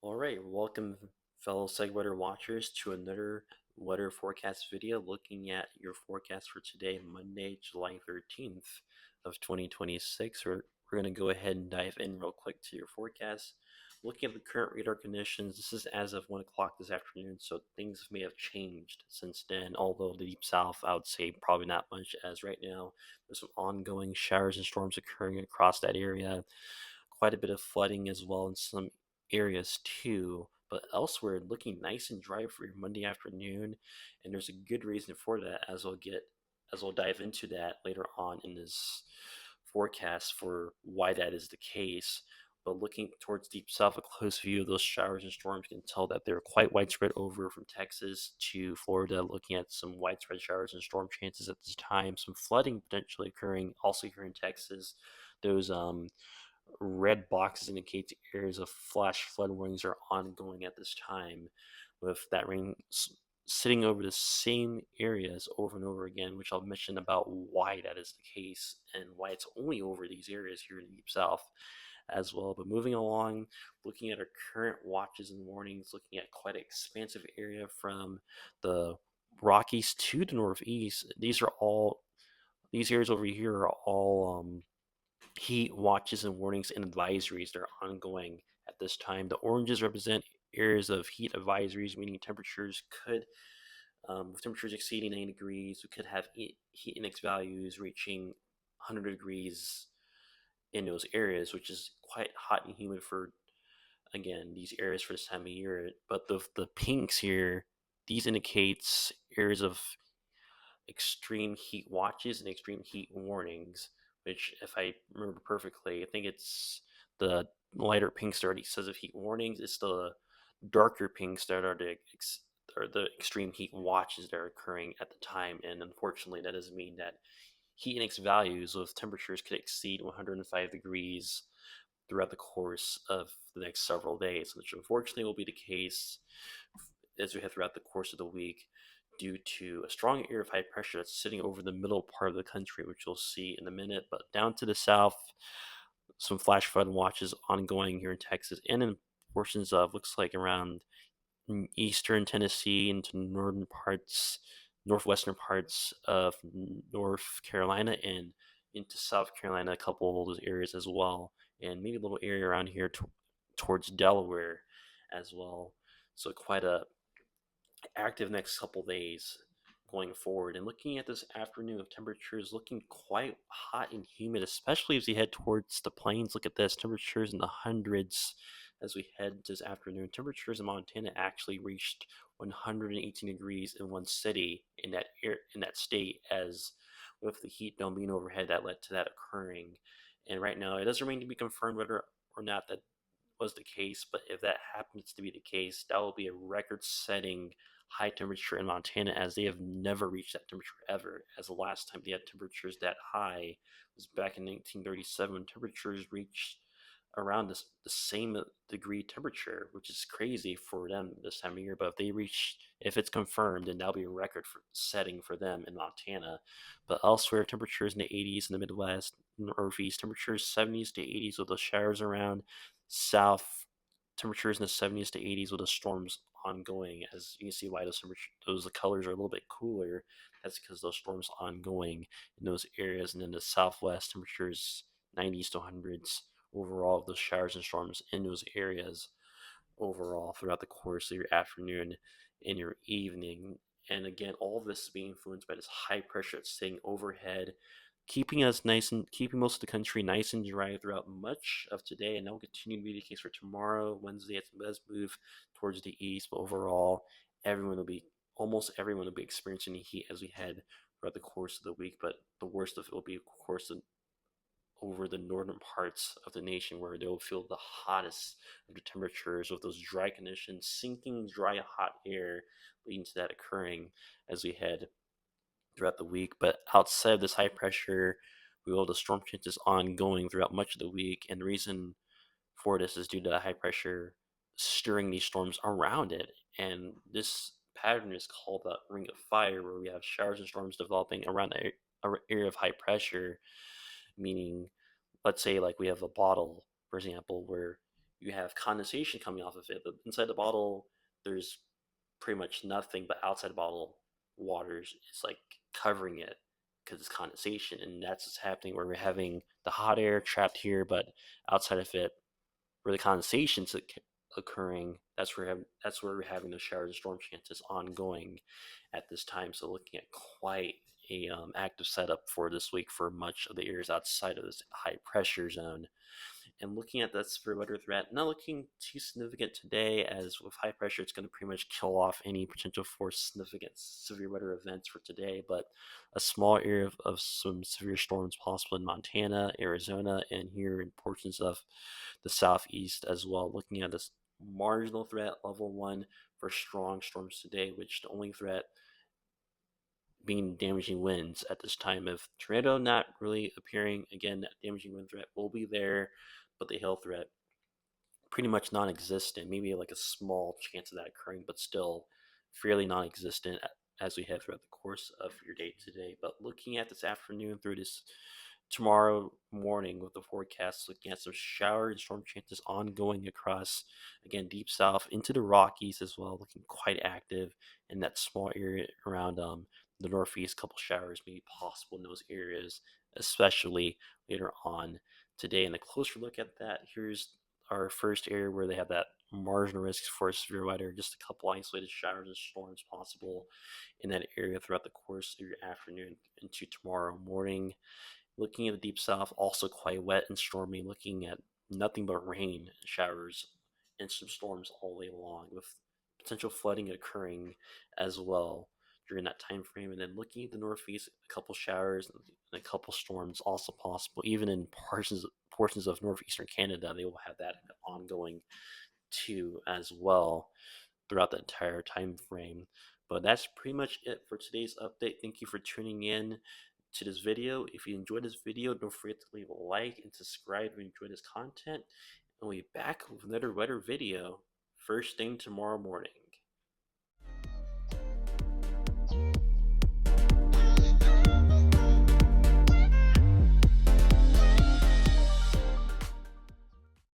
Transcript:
All right, welcome, fellow SegWeather watchers, to another weather forecast video looking at your forecast for today, Monday, July 13th of 2026. We're going to go ahead and dive in real quick to your forecast. Looking at the current radar conditions, this is as of 1 o'clock this afternoon, so things may have changed since then, although the deep south, I would say probably not much, as right now there's some ongoing showers and storms occurring across that area, quite a bit of flooding as well in some areas too. But elsewhere, looking nice and dry for your Monday afternoon, and there's a good reason for that, as we'll dive into that later on in this forecast for why that is the case. But looking towards deep south, a close view of those showers and storms can tell that they're quite widespread over from Texas to Florida. Looking at some widespread showers and storm chances at this time, some flooding potentially occurring also here in Texas. Those red boxes indicate areas of flash flood warnings are ongoing at this time, with that rain sitting over the same areas over and over again, which I'll mention about why that is the case and why it's only over these areas here in the Deep South as well. But moving along, looking at our current watches and warnings, looking at quite an expansive area from the Rockies to the Northeast. These areas over here are all heat watches and warnings and advisories that are ongoing at this time. The oranges represent areas of heat advisories, meaning with temperatures exceeding 90 degrees, we could have heat index values reaching 100 degrees in those areas, which is quite hot and humid for, again, these areas for this time of year. But the pinks here, these indicates areas of extreme heat watches and extreme heat warnings, which, if I remember perfectly, I think it's the lighter pinks that already says of heat warnings. It's the darker pinks that are the extreme heat watches that are occurring at the time. And unfortunately, that doesn't mean that heat index values with temperatures could exceed 105 degrees throughout the course of the next several days, which unfortunately will be the case as we head throughout the course of the week due to a strong area of high pressure that's sitting over the middle part of the country, which you'll see in a minute. But down to the south, some flash flood watches ongoing here in Texas and in portions of, looks like, around eastern Tennessee into northwestern parts of North Carolina and into South Carolina, a couple of those areas as well, and maybe a little area around here towards Delaware as well. So quite a active next couple days going forward. And looking at this afternoon, of temperatures looking quite hot and humid, especially as we head towards the plains. Look at this, temperatures in the hundreds as we head this afternoon. Temperatures in Montana actually reached 118 degrees in one city in that state, as with the heat dome being overhead that led to that occurring. And right now, it does remain to be confirmed whether or not that was the case, but if that happens to be the case, that will be a record-setting high temperature in Montana, as they have never reached that temperature ever. As the last time they had temperatures that high was back in 1937, when temperatures reached around the same degree temperature, which is crazy for them this time of year. But if it's confirmed, then that'll be a record for setting for them in Montana. But elsewhere, temperatures in the 80s in the Midwest, Northeast, temperatures 70s to 80s with the showers around. South, temperatures in the 70s to 80s with the storms ongoing. As you can see why those the colors are a little bit cooler. That's because those storms ongoing in those areas. And then the Southwest, temperatures 90s to hundreds overall of those showers and storms in those areas overall throughout the course of your afternoon and your evening. And again, all of this is being influenced by this high pressure that's sitting overhead, keeping most of the country nice and dry throughout much of today, and that will continue to be the case for tomorrow. Wednesday, it does move towards the east, but overall, almost everyone will be experiencing the heat as we head throughout the course of the week. But the worst of it will be, of course, over the northern parts of the nation, where they'll feel the hottest of the temperatures with those dry conditions, sinking dry hot air, leading to that occurring as we head throughout the week. But outside of this high pressure, we will have the storm chances ongoing throughout much of the week, and the reason for this is due to the high pressure stirring these storms around it. And this pattern is called the ring of fire, where we have showers and storms developing around the area of high pressure, meaning, let's say, like we have a bottle, for example, where you have condensation coming off of it, but inside the bottle, there's pretty much nothing, but outside the bottle, water is like covering it because it's condensation, and that's what's happening where we're having the hot air trapped here, but outside of it, where the condensation's occurring, that's where we're having those showers and storm chances ongoing at this time. So looking at quite a active setup for this week for much of the areas outside of this high pressure zone. And looking at that severe weather threat, not looking too significant today, as with high pressure, it's going to pretty much kill off any potential for significant severe weather events for today. But a small area of some severe storms possible in Montana, Arizona, and here in portions of the southeast as well. Looking at this marginal threat, level one for strong storms today, which the only threat being damaging winds at this time. If tornado not really appearing, again, that damaging wind threat will be there, but the hail threat pretty much non-existent. Maybe like a small chance of that occurring, but still fairly non-existent as we head throughout the course of your day today. But looking at this afternoon through this tomorrow morning with the forecast, looking at some shower and storm chances ongoing across, again, deep south into the Rockies as well, looking quite active in that small area around the Northeast. Couple showers may be possible in those areas, especially later on today. And a closer look at that, here's our first area where they have that marginal risk for severe weather, just a couple isolated showers and storms possible in that area throughout the course of your afternoon into tomorrow morning. Looking at the deep south, also quite wet and stormy, looking at nothing but rain, showers, and some storms all day long, with potential flooding occurring as well during that time frame. And then looking at the northeast, a couple showers and a couple storms also possible. Even in portions of northeastern Canada, they will have that ongoing too as well throughout the entire time frame. But that's pretty much it for today's update. Thank you for tuning in to this video. If you enjoyed this video, don't forget to leave a like and subscribe if you enjoyed this content. And we'll be back with another weather video first thing tomorrow morning.